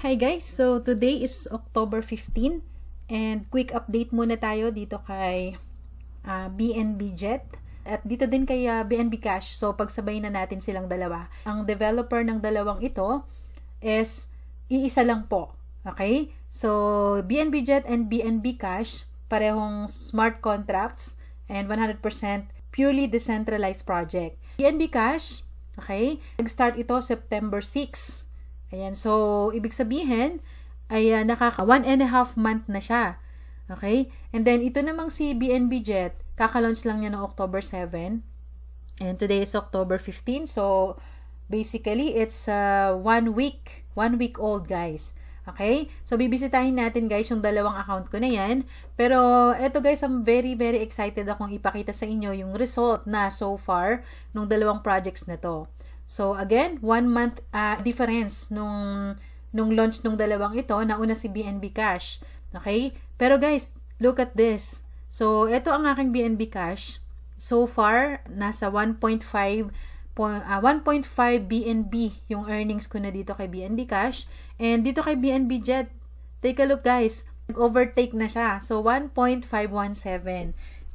Hi guys! So today is October 15 and quick update muna tayo dito kay BNB Jet at dito din kay BNB Cash. So pagsabay na natin silang dalawa. Ang developer ng dalawang ito is iisa lang po. Okay? So BNB Jet and BNB Cash parehong smart contracts and 100% purely decentralized project. BNB Cash, okay? Nag-start ito September 6. Ayan, so ibig sabihin ay nakaka 1.5 month na siya. Okay? And then ito namang si BNB Jet, kaka-launch lang niya noong October 7. And today is October 15. So basically it's 1 week old, guys. Okay? So bibisitahin natin, guys, yung dalawang account ko na yan. Pero eto, guys, I'm very excited akong ipakita sa inyo yung result na so far nung dalawang projects na to. So again, 1 month difference nung launch nung dalawang ito. Nauna si BNB Cash. Okay? Pero guys, look at this. So ito ang aking BNB Cash. So far, nasa 1.5 BNB yung earnings ko na dito kay BNB Cash. And dito kay BNB Jet, take a look, guys. Nag-overtake na siya. So 1.517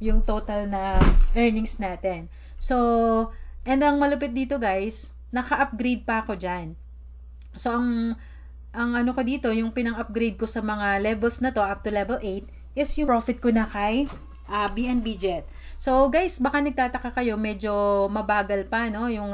yung total na earnings natin. So and ang malupit dito, guys, naka-upgrade pa ako dyan. So, ang ano ko dito, yung pinang-upgrade ko sa mga levels na to, up to level 8, is yung profit ko na kay BNB Jet. So, guys, baka nagtataka kayo, medyo mabagal pa, no, yung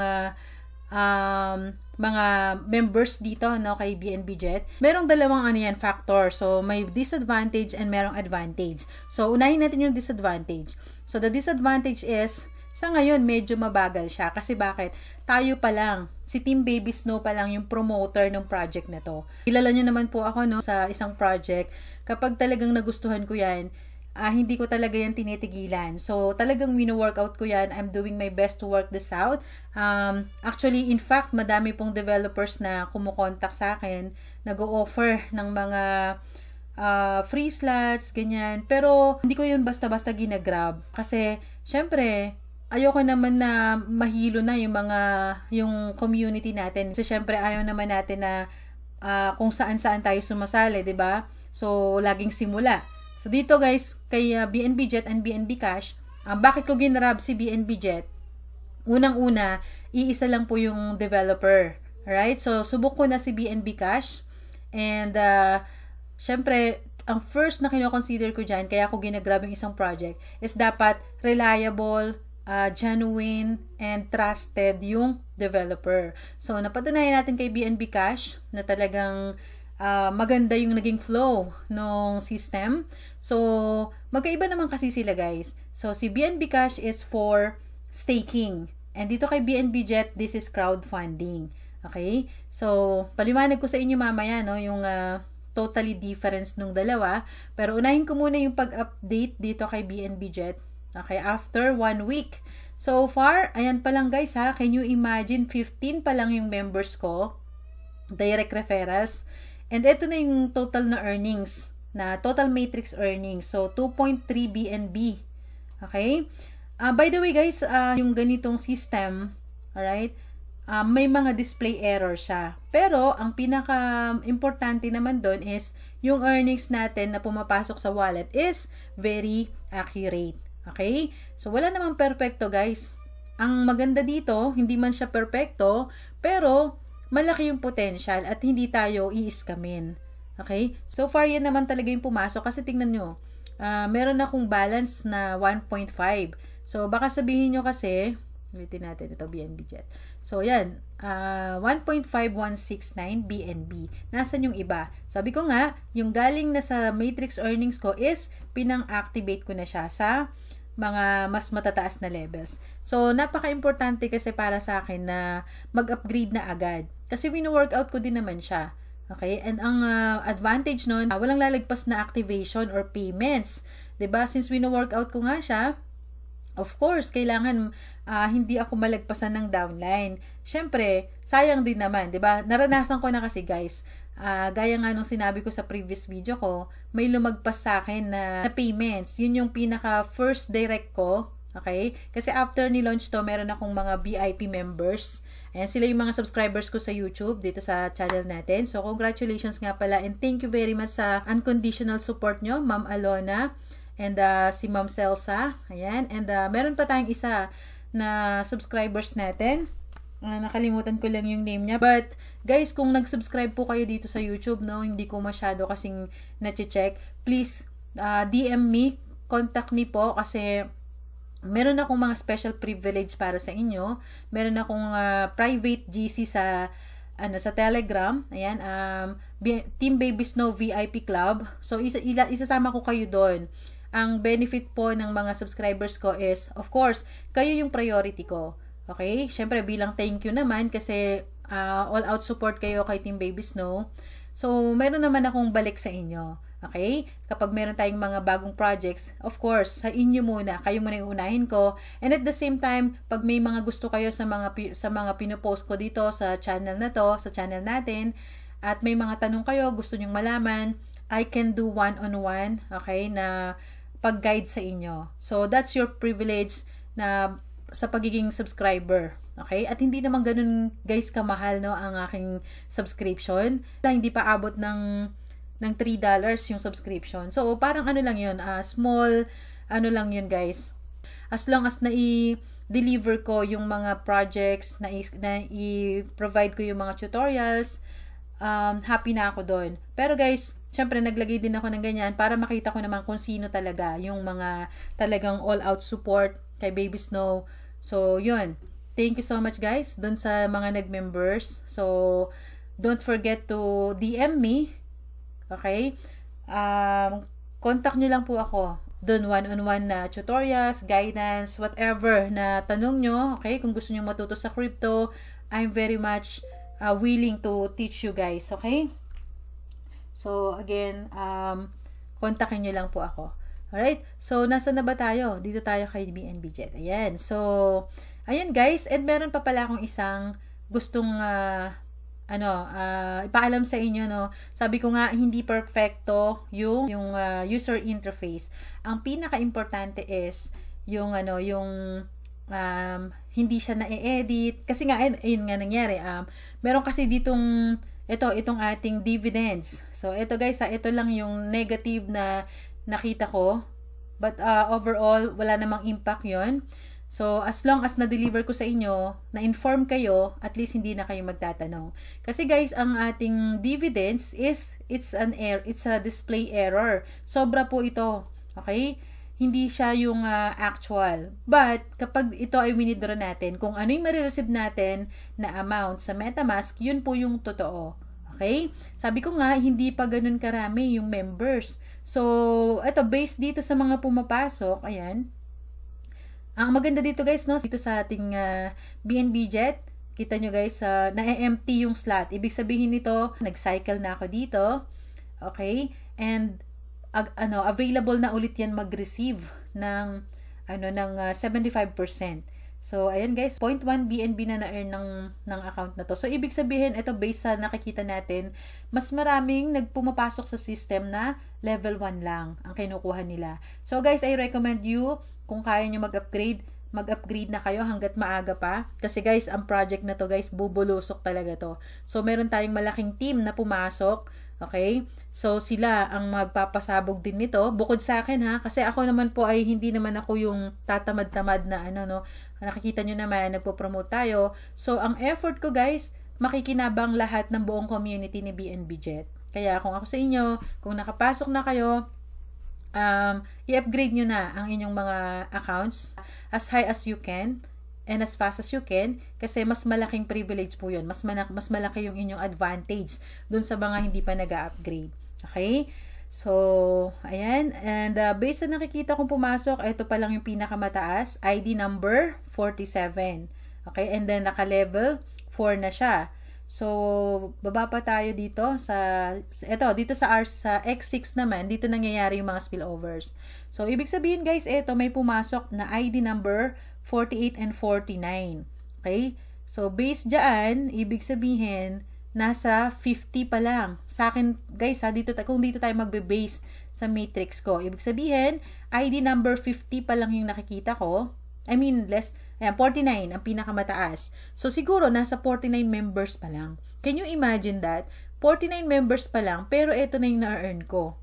mga members dito, no, kay BNB Jet. Merong dalawang factor. So, may disadvantage and merong advantage. So, unahin natin yung disadvantage. So, the disadvantage is, sa ngayon, medyo mabagal siya. Kasi bakit? Tayo pa lang. Si Team Baby Snow pa lang yung promoter ng project na to. Kilala nyo naman po ako, no, sa isang project. Kapag talagang nagustuhan ko yan, hindi ko talaga yan tinitigilan. So, talagang wino-workout ko yan. I'm doing my best to work this out. Actually, in fact, madami pong developers na kumukontak sa akin, nag-o-offer ng mga free slots, ganyan. Pero, hindi ko yun basta-basta ginagrab. Kasi, syempre, ayoko naman na mahilo na yung community natin. Kasi syempre ayaw naman natin na kung saan-saan tayo sumasali, 'di ba? So laging simula. So dito, guys, kay BNB Jet and BNB Cash, bakit ko ginrab si BNB Jet? Unang-una, iisa lang po yung developer. Alright? So subok ko na si BNB Cash and syempre ang first na kino-consider ko dyan, kaya ako ginagrab yung isang project, is dapat reliable, genuine, and trusted yung developer. So, napatunayan natin kay BNB Cash na talagang maganda yung naging flow ng system. So, magkaiba naman kasi sila, guys. So, si BNB Cash is for staking. And dito kay BNB Jet, this is crowdfunding. Okay? So, paliwanag ko sa inyo mamaya, no, yung totally difference nung dalawa. Pero unahin ko muna yung pag-update dito kay BNB Jet. Okay, after 1 week. So far, ayan pa lang, guys, ha. Can you imagine, 15 pa lang yung members ko. Direct referrals. And ito na yung total na earnings. Na total matrix earnings. So, 2.3 BNB. Okay? By the way, guys, yung ganitong system, alright, may mga display error siya. Pero, ang pinaka-importante naman doon is, yung earnings natin na pumapasok sa wallet is very accurate. Okay? So, wala namang perfecto, guys. Ang maganda dito, hindi man siya perfecto, pero malaki yung potential at hindi tayo i-scamin. Okay? So far, yan naman talaga yung pumasok kasi tingnan nyo, meron akong balance na 1.5. So, baka sabihin nyo kasi, ulitin natin ito, BNB Jet. So, yan, 1.5169 BNB. Nasaan yung iba? Sabi ko nga, yung galing na sa matrix earnings ko is pinang-activate ko na siya sa mga mas matataas na levels. So, napaka-importante kasi para sa akin na mag-upgrade na agad. Kasi wino-workout ko din naman siya. Okay? And ang advantage nun, walang lalagpas na activation or payments. 'Di ba? Since wino-workout ko nga siya, of course, kailangan hindi ako malagpasan ng downline. Syempre, sayang din naman, 'di ba? Naranasan ko na kasi, guys. Gaya nga nung sinabi ko sa previous video ko, may lumagpas sa akin na payments. Yun yung pinaka first direct ko. Okay? Kasi after ni launch to, meron akong mga VIP members. Ayan, sila yung mga subscribers ko sa YouTube dito sa channel natin. So, congratulations nga pala and thank you very much sa unconditional support nyo, Ma'am Alona and si Ma'am Celsa. Ayan, and meron pa tayong isa na subscribers natin. Nakalimutan ko lang yung name niya. But, guys, kung nag-subscribe po kayo dito sa YouTube, no, hindi ko masyado kasing na-check. Please, DM me, contact me po kasi meron akong mga special privilege para sa inyo. Meron akong private GC sa Telegram. Ayan, Team Baby Snow VIP Club. So, isasama ko kayo doon. Ang benefit po ng mga subscribers ko is, of course, kayo yung priority ko. Okay? Syempre, bilang thank you naman kasi all-out support kayo kay Team Baby Snow. So, meron naman akong balik sa inyo. Okay? Kapag meron tayong mga bagong projects, of course, sa inyo muna. Kayo muna yung unahin ko. And at the same time, pag may mga gusto kayo sa mga pinopost ko dito sa channel na to, sa channel natin, at may mga tanong kayo, gusto nyong malaman, I can do one-on-one, okay, na pag-guide sa inyo. So, that's your privilege na sa pagiging subscriber. Okay? At hindi naman ganun, guys, kamahal, no, ang aking subscription. Hindi pa abot ng $3 yung subscription. So, parang ano lang yun, small, ano lang yun, guys. As long as na-deliver ko yung mga projects, na i-provide ko yung mga tutorials, happy na ako doon. Pero guys, syempre naglagay din ako ng ganyan para makita ko naman kung sino talaga yung mga talagang all-out support kay Baby Snow. So, yun. Thank you so much, guys, dun sa mga nag-members. So, don't forget to DM me. Okay? Contact nyo lang po ako. Dun, one-on-one na tutorials, guidance, whatever na tanong nyo. Okay? Kung gusto nyo matuto sa crypto, I'm very much willing to teach you guys. Okay? So, again, kontakin nyo lang po ako. Alright? So, nasa na ba tayo? Dito tayo kay BNB Jet. Ayan. So, ayan guys. And meron pa pala akong isang gustong, ipaalam sa inyo, no? Sabi ko nga, hindi perfecto yung user interface. Ang pinaka-importante is, yung hindi siya na-edit. Kasi nga, ayun nga nangyari. Meron kasi ditong, itong ating dividends. So, ito guys, ito lang yung negative na nakita ko. But overall, wala namang impact yon. So, as long as na-deliver ko sa inyo, na-inform kayo, at least hindi na kayo magtatanong. Kasi guys, ang ating dividends is, it's a display error. Sobra po ito. Okay? Hindi siya yung actual. But, kapag ito ay winidraw natin, kung ano yung marireceive natin na amount sa MetaMask, yun po yung totoo. Okay? Sabi ko nga, hindi pa ganun karami yung members. So, ito, based dito sa mga pumapasok, ayan. Ang maganda dito guys, no, dito sa ating BNB Jet, kita nyo guys, na-empty yung slot. Ibig sabihin nito, nag-cycle na ako dito. Okay? And, available na ulit yan mag-receive ng 75%. So, ayan guys, 0.1 BNB na na-earn ng account na to. So, ibig sabihin, ito based sa nakikita natin, mas maraming nagpumapasok sa system na level 1 lang ang kinukuha nila. So, guys, I recommend you, kung kaya nyo mag-upgrade na kayo hanggat maaga pa. Kasi guys, ang project na to guys, bubulusok talaga to. So, meron tayong malaking team na pumasok. Okay? So, sila ang magpapasabog din nito. Bukod sa akin ha, kasi ako naman po ay hindi naman ako yung tatamad-tamad na nakikita nyo naman, nagpo-promote tayo. So, ang effort ko guys, makikinabang lahat ng buong community ni BNB Jet. Kaya kung ako sa inyo, kung nakapasok na kayo, i-upgrade nyo na ang inyong mga accounts as high as you can and as fast as you can kasi mas malaking privilege po yun. Mas malaki yung inyong advantage dun sa mga hindi pa nag-upgrade. Okay? So, ayan. And based sa nakikita kong pumasok, ito pa lang yung pinakamataas. ID number 47. Okay? And then, naka-level 4 na siya. So, baba pa tayo dito dito sa X6 naman, dito nangyayari yung mga spillovers. So, ibig sabihin guys, may pumasok na ID number 48 and 49. Okay? So, based dyan, ibig sabihin, nasa 50 pa lang. Sa akin, guys, kung dito tayo magbe-base sa matrix ko, ibig sabihin, ID number 50 pa lang yung nakikita ko. Ayan, 49 ang pinakamataas. So, siguro, nasa 49 members pa lang. Can you imagine that? 49 members pa lang, pero ito na yung na-earn ko.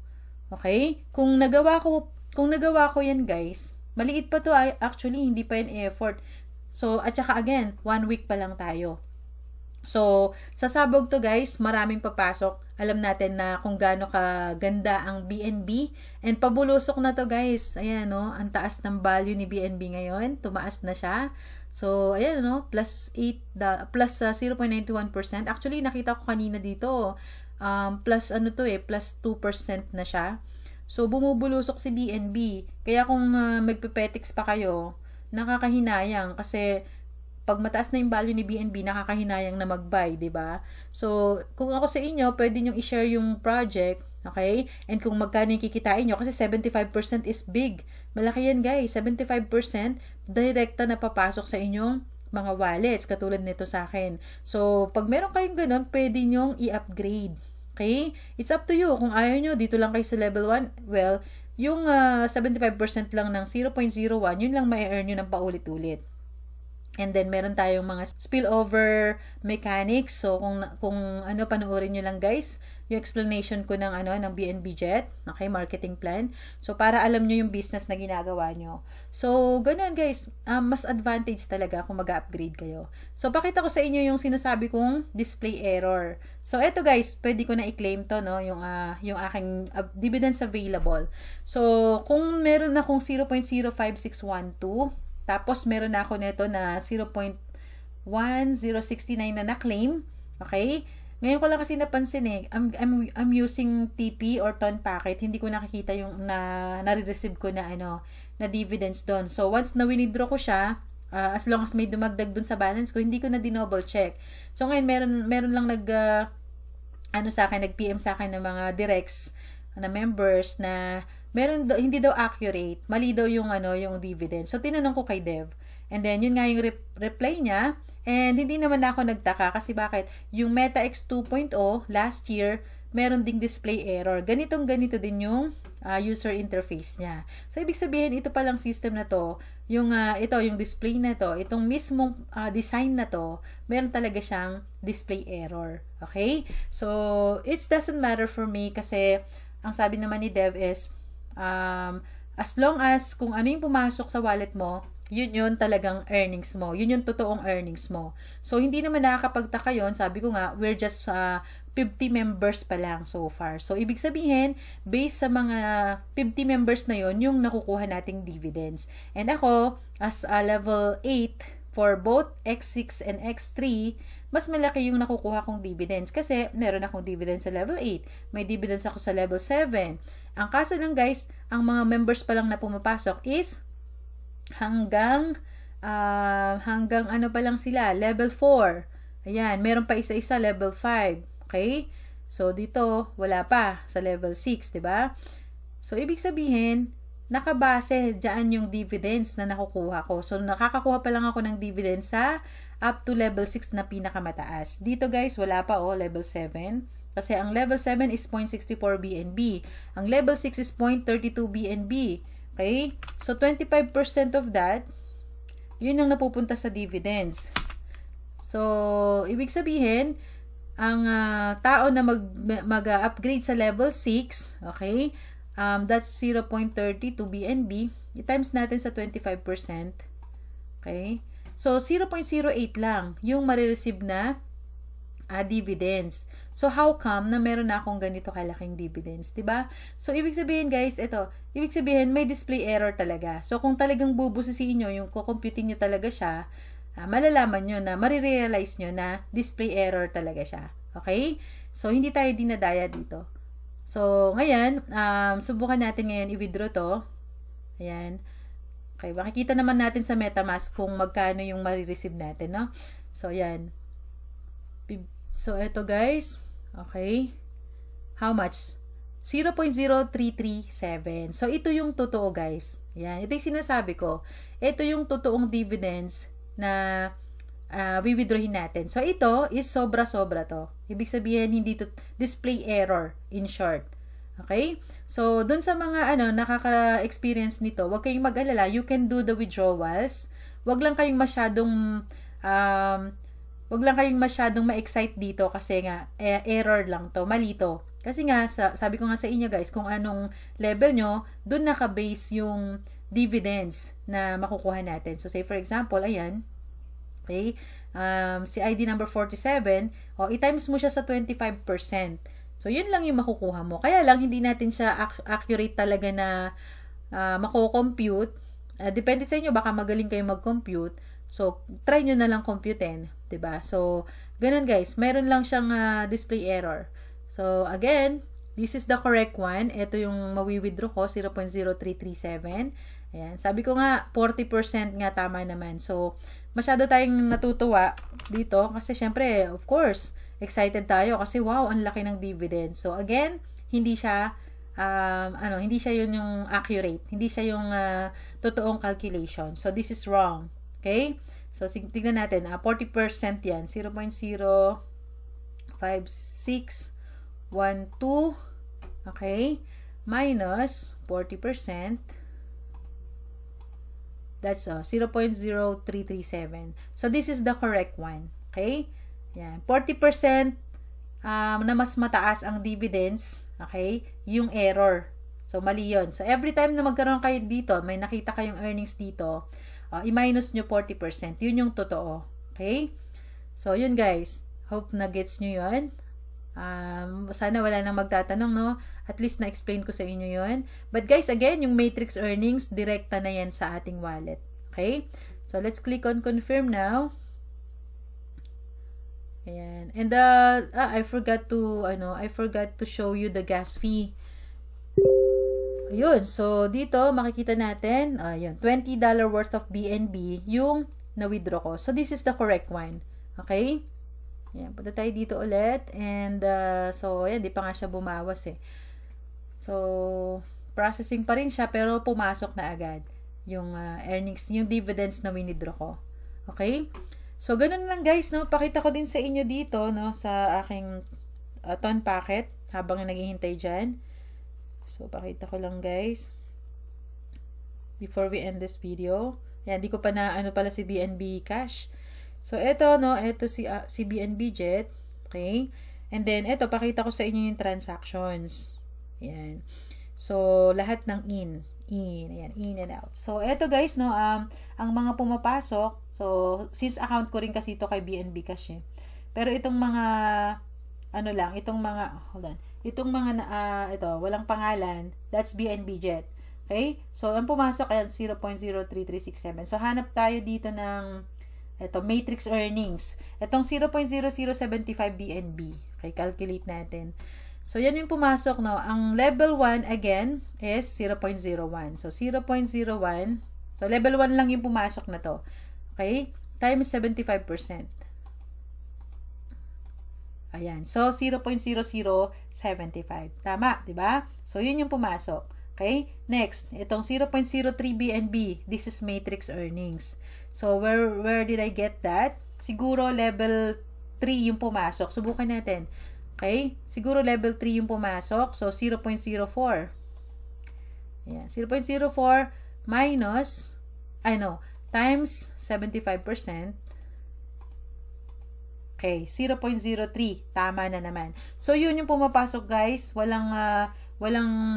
Okay? Kung nagawa ko yan, guys, maliit pa to, actually, hindi pa yan effort. So, at saka again, 1 week pa lang tayo. So, sasabog to guys, maraming papasok. Alam natin na kung gaano kaganda ang BNB. And pabulusok na to guys. Ayan no, ang taas ng value ni BNB ngayon. Tumaas na siya. So, ayan no, plus 0.91%. Actually, nakita ko kanina dito, plus ano to plus 2% na siya. So, bumubulusok si BNB. Kaya kung magpipetics pa kayo, nakakahinayang kasi pag mataas na yung value ni BNB, nakakahinayang na mag-buy, 'di ba? So, kung ako sa inyo, pwede niyo i-share yung project, okay? And kung magkano yung kikitain niyo kasi 75% is big. Malaki yan, guys. 75% direkta na papasok sa inyong mga wallets katulad nito sa akin. So, pag meron kayong ganun, pwede niyo i-upgrade. Okay? It's up to you. Kung ayaw niyo dito lang kayo sa level 1, well, yung 75% lang ng 0.01, yun lang ma-earn nyo ng paulit-ulit. And then, meron tayong mga spillover mechanics. So, kung panoorin nyo lang guys, yung explanation ko ng, ng BNB Jet, okay, marketing plan. So, para alam nyo yung business na ginagawa nyo. So, ganun guys, mas advantage talaga kung mag-upgrade kayo. So, pakita ko sa inyo yung sinasabi kong display error. So, eto guys, pwede ko na i-claim to, no, yung aking dividends available. So, kung meron akong 0.05612, tapos, meron na ako nito na 0.1069 na na-claim. Okay? Ngayon ko lang kasi napansin I'm using TP or ton packet. Hindi ko nakikita yung nare-receive ko na na dividends doon. So, once na winidraw ko siya, as long as may dumagdag doon sa balance ko, hindi ko na dinouble check. So, ngayon, meron lang nag-PM sa akin ng mga directs na members na hindi daw accurate, mali daw yung dividend. So tinanong ko kay Dev. And then yun nga yung reply niya, and hindi naman ako nagtaka kasi bakit? Yung MetaX 2.0 last year, meron ding display error. Ganito din yung user interface niya. So ibig sabihin ito palang system na to, yung yung display na to, itong mismong design na to, meron talaga siyang display error. Okay? So it doesn't matter for me kasi ang sabi naman ni Dev is as long as kung ano yung pumasok sa wallet mo, yun talagang earnings mo. Yun yung totoong earnings mo. So, hindi naman nakakapagtaka yun. Sabi ko nga, we're just 50 members pa lang so far. So, ibig sabihin, based sa mga 50 members na yun, yung nakukuha nating dividends. And ako, as a level 8, for both X6 and X3, mas malaki yung nakukuha kong dividends kasi meron akong dividends sa level 8. May dividends ako sa level 7. Ang kaso lang guys, ang mga members pa lang na pumapasok is hanggang pa lang sila, level 4. Ayan, meron pa isa-isa level 5. Okay? So dito wala pa sa level 6, 'di ba? So ibig sabihin, nakabase diyan yung dividends na nakukuha ko. So nakakakuha pa lang ako ng dividends sa up to level 6 na pinakamataas. Dito guys, wala pa level 7. Kasi ang level 7 is 0.64 BNB. Ang level 6 is 0.32 BNB. Okay? So 25% of that, yun ang napupunta sa dividends. So, ibig sabihin, ang tao na mag-upgrade sa level 6, okay? That's 0.32 BNB. I-times natin sa 25%. Okay? So, 0.08 lang yung marireceive na dividends. So, how come na meron na akong ganito kalaking dividends? Diba? So, ibig sabihin guys, ibig sabihin may display error talaga. So, kung talagang bubusisiin nyo, yung kukumputin nyo talaga siya, malalaman nyo na, marirealize nyo na display error talaga siya. Okay? So, hindi tayo dinadaya dito. So, ngayon, subukan natin ngayon i-withdraw to. Ayan. Okay, makikita naman natin sa MetaMask kung magkano yung marireceive natin, no? So, ayan. So, eto guys. Okay. How much? 0.0337. So, ito yung totoo guys. Ayan. Ito yung sinasabi ko. Ito yung totoong dividends na withdrawin natin. So, ito is sobra-sobra to. Ibig sabihin, hindi to display error in short. Okay? So, dun sa mga nakaka-experience nito, huwag kayong mag-alala. You can do the withdrawals wag lang kayong masyadong ma-excite dito kasi nga error lang to, mali to. Kasi nga sabi ko nga sa inyo guys, kung anong level nyo, dun naka-base yung dividends na makukuha natin. So say for example, ayan, okay, si ID number 47, i-times mo siya sa 25%. So yun lang yung makukuha mo. Kaya lang hindi natin siya accurate talaga na mako-compute. Depende sa inyo, baka magaling kayo mag-compute. So try nyo na lang computein, 'di ba? So ganun guys, meron lang siyang display error. So again, this is the correct one. Ito yung mawi-withdraw ko, 0.0337. Ayan. Sabi ko nga, 40% nga tama naman. So, masyado tayong natutuwa dito kasi syempre, of course, excited tayo kasi wow, ang laki ng dividend. So, again, hindi siya yun yung accurate. Hindi siya yung totoong calculation. So, this is wrong. Okay? So, tignan natin. 40% yan. 0.05612. Okay? Minus 40%. That's 0.0337. So, this is the correct one. Okay? Yan. 40% na mas mataas ang dividends. Okay? Yung error. So, mali yun. So, every time na magkaroon kayo dito, may nakita kayong earnings dito, i-minus nyo 40%. Yun yung totoo. Okay? So, yun guys. Hope na gets nyo yun. Sana wala nang magtatanong, no? At least na-explain ko sa inyo yun. But guys, again, yung matrix earnings, direkta na yan sa ating wallet. Okay? So, let's click on confirm now. Ayan. And, I forgot to show you the gas fee. Ayun. So, dito, makikita natin, ayun, $20 worth of BNB yung na-withdraw ko. So, this is the correct one. Okay? Ayan, punta tayo dito ulit. And, so, ayan, di pa nga siya bumawas eh. So, processing pa rin siya, pero pumasok na agad yung earnings, yung dividends na winidraw ko. Okay? So, ganun lang guys, no? Pakita ko din sa inyo dito, no? Sa aking ton packet, habang naghihintay dyan. So, pakita ko lang guys. Before we end this video. Ayan, di ko pa na, pala si BNB Cash. So, ito, no, ito si BNB Jet. Okay? And then, ito, pakita ko sa inyo yung transactions. Ayan. So, lahat ng ayan, in and out. So, ito guys, no, ang mga pumapasok, so, since account ko rin kasi ito kay BNB Cash eh. Pero itong mga, ito, walang pangalan, that's BNB Jet. Okay? So, ang pumasok, ayan, 0.03367. So, hanap tayo dito ng ito, matrix earnings. Itong 0.0075 BNB. Okay, calculate natin. So, yan yung pumasok, no? Ang level 1, again, is 0.01. So, 0.01. So, level 1 lang yung pumasok na to. Okay? Times 75%. Ayan. So, 0.0075. Tama, di ba? So, yun yung pumasok. Okay? Next, itong 0.03 BNB. This is matrix earnings. So, where did I get that? Siguro level 3 yung pumasok. Subukan natin. Okay? Siguro level 3 yung pumasok. So, 0.04. Ayan. 0.04 minus, times 75%. Okay, 0.03. Tama na naman. So, yun yung pumapasok, guys. Walang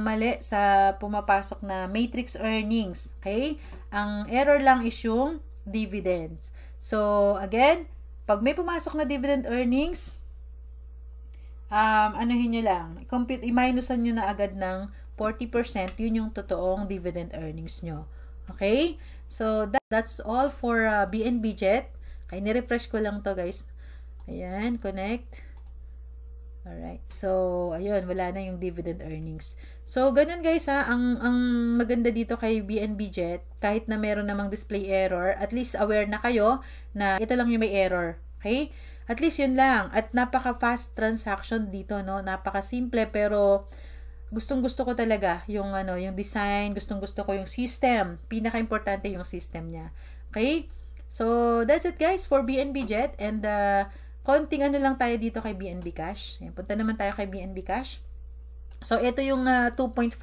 mali sa pumapasok na matrix earnings. Okay? Ang error lang is yung dividends. So, again, pag may pumasok na dividend earnings, anuhin nyo lang. I-minusan nyo na agad ng 40%. Yun yung totoong dividend earnings nyo. Okay? So, that's all for BNB Jet. Okay, nirefresh ko lang to guys. Ayan, connect. Alright. So, ayun, wala na yung dividend earnings. So, ganun guys ha, ang maganda dito kay BNB Jet, kahit na meron namang display error, at least aware na kayo na ito lang yung may error. Okay? At least yun lang. At napaka-fast transaction dito, no? Napaka-simple, pero gustong-gusto ko talaga yung yung design, gustong-gusto ko yung system. Pinaka-importante yung system niya. Okay? So, that's it guys for BNB Jet, and konting lang tayo dito kay BNB Cash. Ayan, punta naman tayo kay BNB Cash. So, ito yung 2.5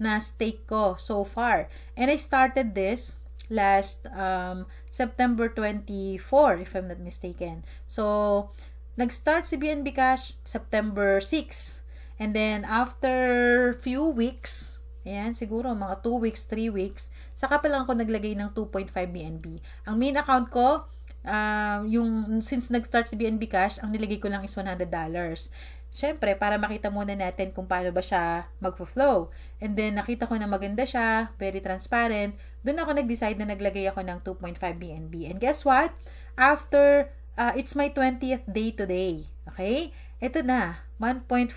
na stake ko so far. And I started this last September 24, if I'm not mistaken. So, nag-start si BNB Cash September 6. And then, after few weeks, ayan, siguro mga 2 weeks, 3 weeks, saka pa lang ako naglagay ng 2.5 BNB. Ang main account ko, since nag-start si BNB Cash, ang nilagay ko lang is $100. Siyempre, para makita muna natin kung paano ba siya mag-flow. And then, nakita ko na maganda siya, very transparent. Doon ako nag-decide na naglagay ako ng 2.5 BNB. And guess what? After, it's my 20th day today. Okay? Ito na, 1.5.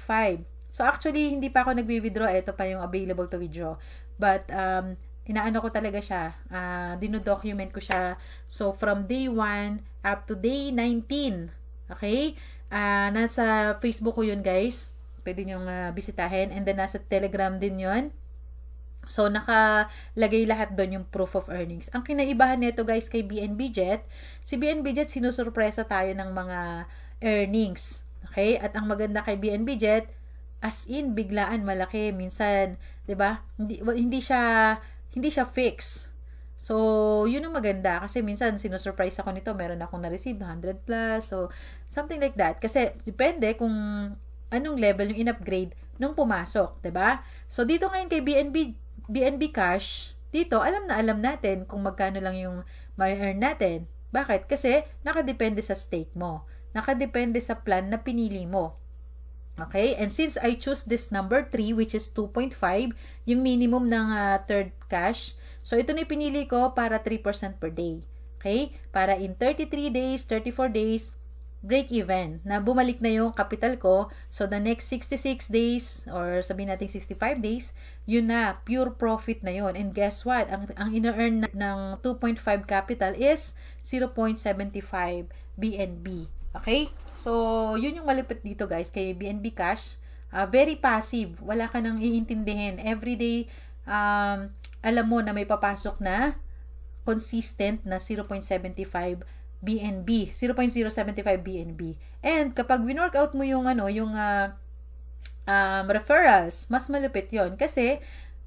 So, actually, hindi pa ako nagwi-withdraw. Ito pa yung available to withdraw. But, inaano ko talaga siya. Dinodocument ko siya. So, from day 1 up to day 19. Okay? Nasa Facebook ko yun, guys. Pwede nyong bisitahin. And then, nasa Telegram din yun. So, nakalagay lahat doon yung proof of earnings. Ang kinaibahan nito, guys, kay BNB Jet, si BNB Jet, sinusurpresa tayo ng mga earnings. Okay? At ang maganda kay BNB Jet, as in, biglaan, malaki. Minsan, 'di ba? Hindi siya fix. So, yun ang maganda. Kasi minsan, sinusurprise ako nito. Meron akong na-receive 100 plus. So, something like that. Kasi, depende kung anong level yung in-upgrade nung pumasok. 'Di ba? So, dito ngayon kay BNB Cash, dito, alam na alam natin kung magkano lang yung may earn natin. Bakit? Kasi, nakadepende sa stake mo. Nakadepende sa plan na pinili mo. Okay? And since I choose this number 3, which is 2.5, yung minimum ng third cash, so ito na pinili ko para 3% per day. Okay? Para in 33 days, 34 days, break even, na bumalik na yung capital ko. So, the next 66 days, or sabihin natin 65 days, yun na, pure profit na yun. And guess what? Ang ina-earn ng 2.5 capital is 0.75 BNB. Okay? So, yun yung malupit dito, guys, kay BNB Cash. Very passive. Wala ka nang iintindihin. Everyday, alam mo na may papasok na consistent na 0.75 BNB. 0.075 BNB. And kapag winorkout mo yung referrals, mas malupit yon kasi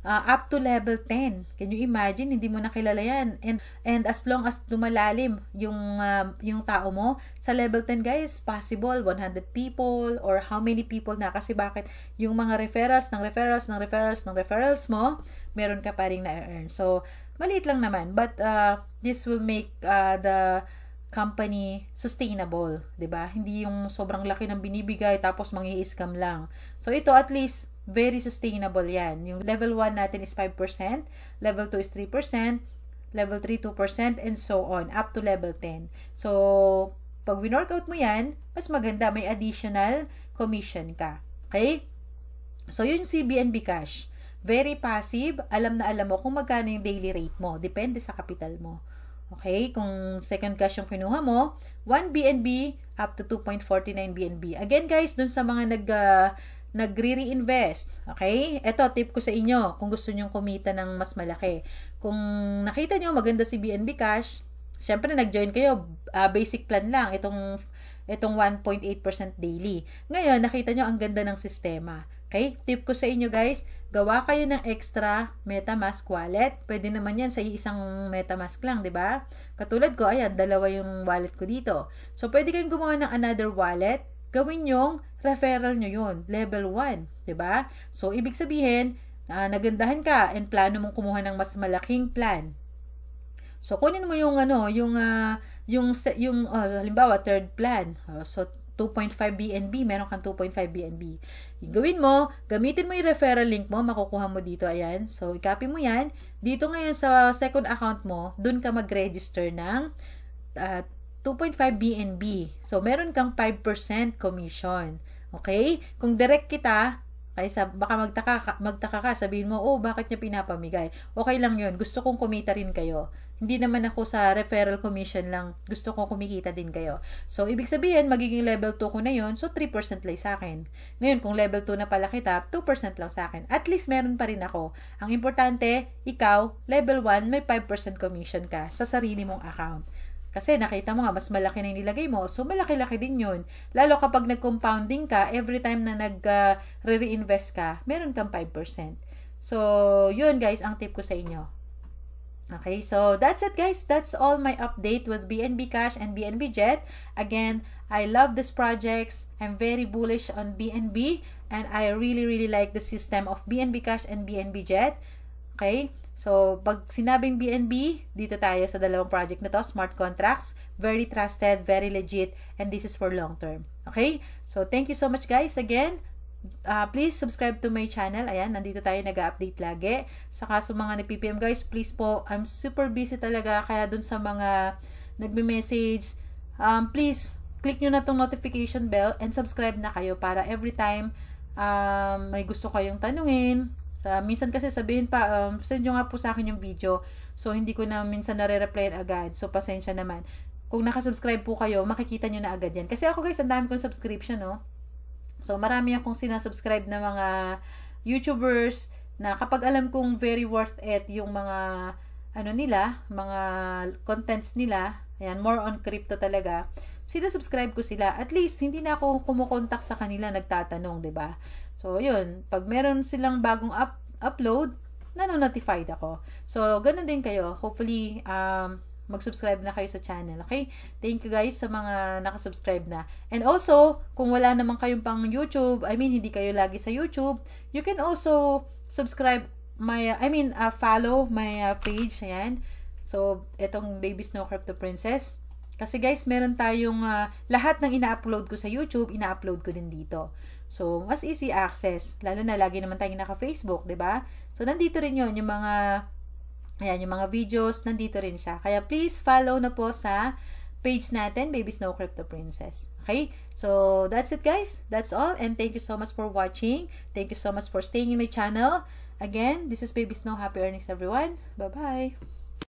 up to level 10. Can you imagine? Hindi mo nakilala yan. And as long as lumalalim yung tao mo, sa level 10, guys, possible 100 people or how many people na. Kasi bakit? Yung mga referrals mo, meron ka pa rin na-earn. So, maliit lang naman. But this will make the company sustainable, 'di ba? Hindi yung sobrang laki ng binibigay tapos manghi-scam lang. So ito at least very sustainable 'yan. Yung level 1 natin is 5%, level 2 is 3%, level 3 2% and so on up to level 10. So pag winorkout mo 'yan, mas maganda, may additional commission ka. Okay? So yun si BNB Cash. Very passive, alam na alam mo kung magkano yung daily rate mo, depende sa capital mo. Okay, kung second cash yung kinuha mo, 1 BNB up to 2.49 BNB. Again, guys, dun sa mga nagre-reinvest, okay? Ito, tip ko sa inyo, kung gusto nyo kumita ng mas malaki. Kung nakita nyo, maganda si BNB Cash, syempre nag-join kayo, basic plan lang, itong 1.8% daily. Ngayon, nakita nyo, ang ganda ng sistema. Okay? Tip ko sa inyo, guys, gawa kayo ng extra MetaMask wallet. Pwede naman yan sa isang MetaMask lang, di ba? Katulad ko, ayan, dalawa yung wallet ko dito. So, pwede kayong gumawa ng another wallet. Gawin yung referral nyo yun, level 1, di ba? So, ibig sabihin, nagandahan ka and plano mong kumuha ng mas malaking plan. So, kunin mo yung halimbawa, third plan. So, 2.5 BNB, meron kang 2.5 BNB. Gawin mo, gamitin mo yung referral link mo, makukuha mo dito, ayan. So, i-copy mo yan. Dito ngayon sa second account mo, dun ka mag-register ng 2.5 BNB. So, meron kang 5% commission. Okay? Kung direct kita, kaysa baka magtaka ka, sabihin mo, oh, bakit niya pinapamigay? Okay lang yun. Gusto kong kumita rin kayo. Hindi naman ako sa referral commission lang. Gusto kong kumikita din kayo. So, ibig sabihin, magiging level 2 ko na yun. So, 3% lang sa akin. Ngayon, kung level 2 na pala kita, 2% lang sa akin. At least, meron pa rin ako. Ang importante, ikaw, level 1, may 5% commission ka sa sarili mong account. Kasi nakita mo nga, mas malaki na yung nilagay mo. So, malaki-laki din yun. Lalo kapag nag-compounding ka, every time na nag-reinvest ka, meron kang 5%. So, yun guys, ang tip ko sa inyo. Okay, so that's it guys. That's all my update with BNB Cash and BNB Jet. Again, I love these projects. I'm very bullish on BNB and I really like the system of BNB Cash and BNB Jet. Okay, so pag sinabing BNB, dito tayo sa dalawang project na to, smart contracts, very trusted, very legit, and this is for long term. Okay, so thank you so much guys again. Please subscribe to my channel. Ayan, nandito tayo nag-update lagi. Saka sa mga nag-PPM guys, please po, I'm super busy talaga. Kaya dun sa mga nagme-message, please, click nyo na tong notification bell and subscribe na kayo para every time may gusto kayong tanungin. Minsan kasi sabihin pa, send nyo nga po sa akin yung video. So, hindi ko na minsan nare-replyan agad. So, pasensya naman. Kung nakasubscribe po kayo, makikita nyo na agad yan. Kasi ako guys, ang dami kong subscription, no? So, marami akong sinasubscribe na mga YouTubers na kapag alam kong very worth it yung mga ano nila, mga contents nila, ayan, more on crypto talaga, sinasubscribe ko sila. At least, hindi na ako kumukontak sa kanila nagtatanong, 'di ba? So, yun. Pag meron silang bagong upload, nanonotified ako. So, ganun din kayo. Hopefully, mag-subscribe na kayo sa channel, okay? Thank you guys sa mga nakasubscribe na. And also, kung wala naman kayong pang YouTube, hindi kayo lagi sa YouTube, you can also subscribe follow my page, ayan. So, etong Baby Snow Crypto Princess. Kasi guys, meron tayong lahat ng ina-upload ko sa YouTube, ina-upload ko din dito. So, mas easy access. Lalo na lagi naman tayong naka-Facebook, 'di ba? So, nandito rin 'yon yung mga ayan, yung mga videos, nandito rin siya. Kaya please follow na po sa page natin, Baby Snow Crypto Princess. Okay? So, that's it guys. That's all. And thank you so much for watching. Thank you so much for staying in my channel. Again, this is Baby Snow. Happy earnings everyone. Bye-bye.